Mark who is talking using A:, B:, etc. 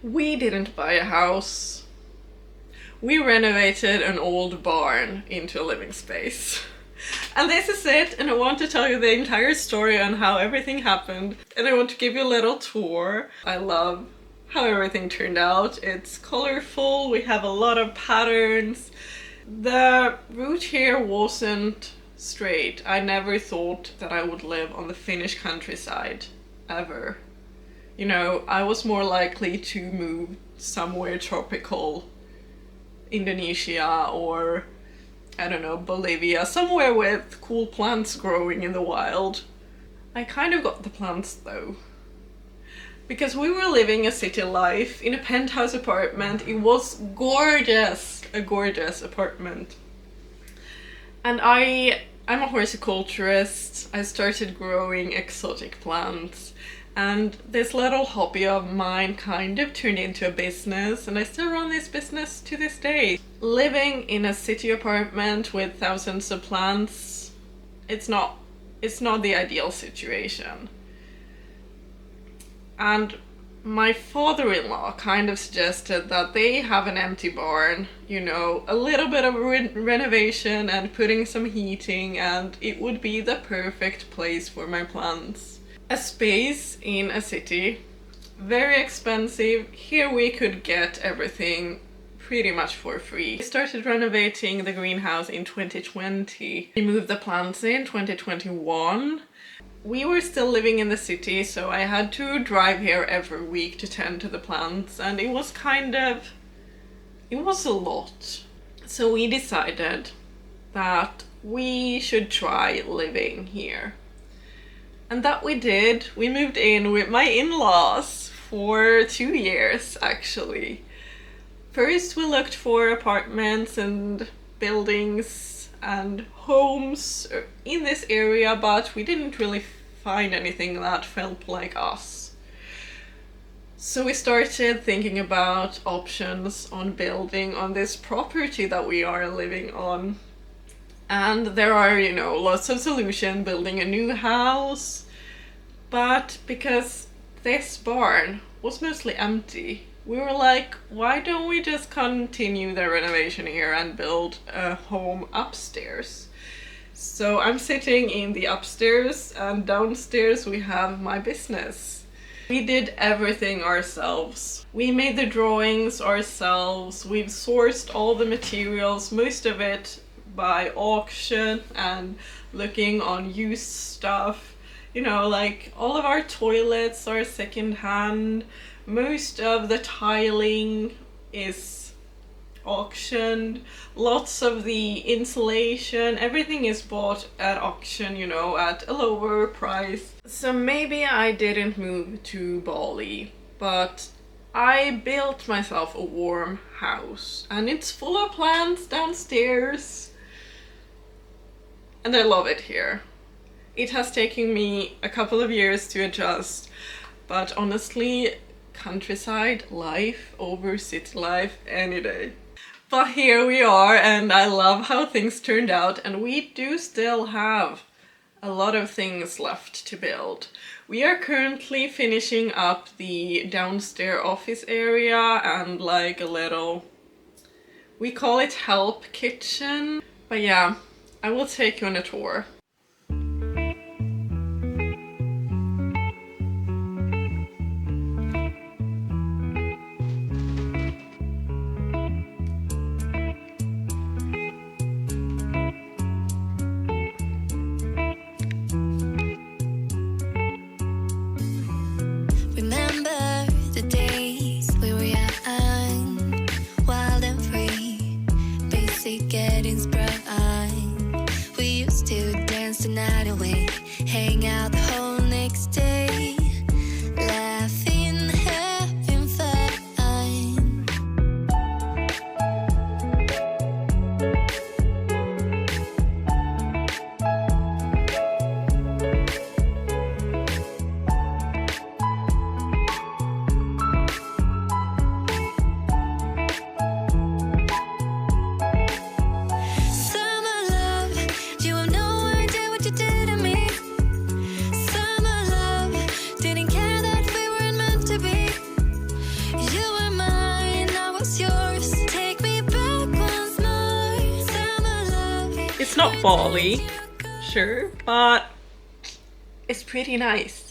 A: We didn't buy a house. We renovated an old barn into a living space. And this is it, and I want to tell you the entire story on how everything happened. And I want to give you a little tour. I love how everything turned out. It's colorful, we have a lot of patterns. The route here wasn't straight. I never thought that I would live on the Finnish countryside, ever. You know, I was more likely to move somewhere tropical, Indonesia or, I don't know, Bolivia, somewhere with cool plants growing in the wild. I kind of got the plants though. Because we were living a city life in a penthouse apartment. It was gorgeous, a gorgeous apartment. And I'm a horticulturist. I started growing exotic plants. And this little hobby of mine kind of turned into a business, and I still run this business to this day. Living in a city apartment with thousands of plants, it's not the ideal situation. And my father-in-law kind of suggested that they have an empty barn, you know, a little bit of renovation and putting some heating, and it would be the perfect place for my plants. A space in a city, very expensive. Here we could get everything pretty much for free. We started renovating the greenhouse in 2020. We moved the plants in 2021. We were still living in the city, so I had to drive here every week to tend to the plants, and it was a lot. So we decided that we should try living here. And that we did. We moved in with my in-laws for 2 years, actually. First we looked for apartments and buildings and homes in this area, but we didn't really find anything that felt like us. So we started thinking about options on building on this property that we are living on. And there are, you know, lots of solutions, building a new house. But because this barn was mostly empty, we were like, why don't we just continue the renovation here and build a home upstairs? So I'm sitting in the upstairs, and downstairs we have my business. We did everything ourselves. We made the drawings ourselves. We've sourced all the materials, most of it by auction and looking on used stuff. You know, like all of our toilets are secondhand. Most of the tiling is auctioned. Lots of the insulation, everything is bought at auction, you know, at a lower price. So maybe I didn't move to Bali, but I built myself a warm house, and it's full of plants downstairs. And I love it here. It has taken me a couple of years to adjust, but honestly, countryside life over city life any day. But here we are, and I love how things turned out, and we do still have a lot of things left to build. We are currently finishing up the downstairs office area and like a little, we call it help kitchen. But yeah, I will take you on a tour.
B: Remember the days we were young, wild and free, basic getting sprung. We used to dance.
A: It's not Bali, sure, but it's pretty nice.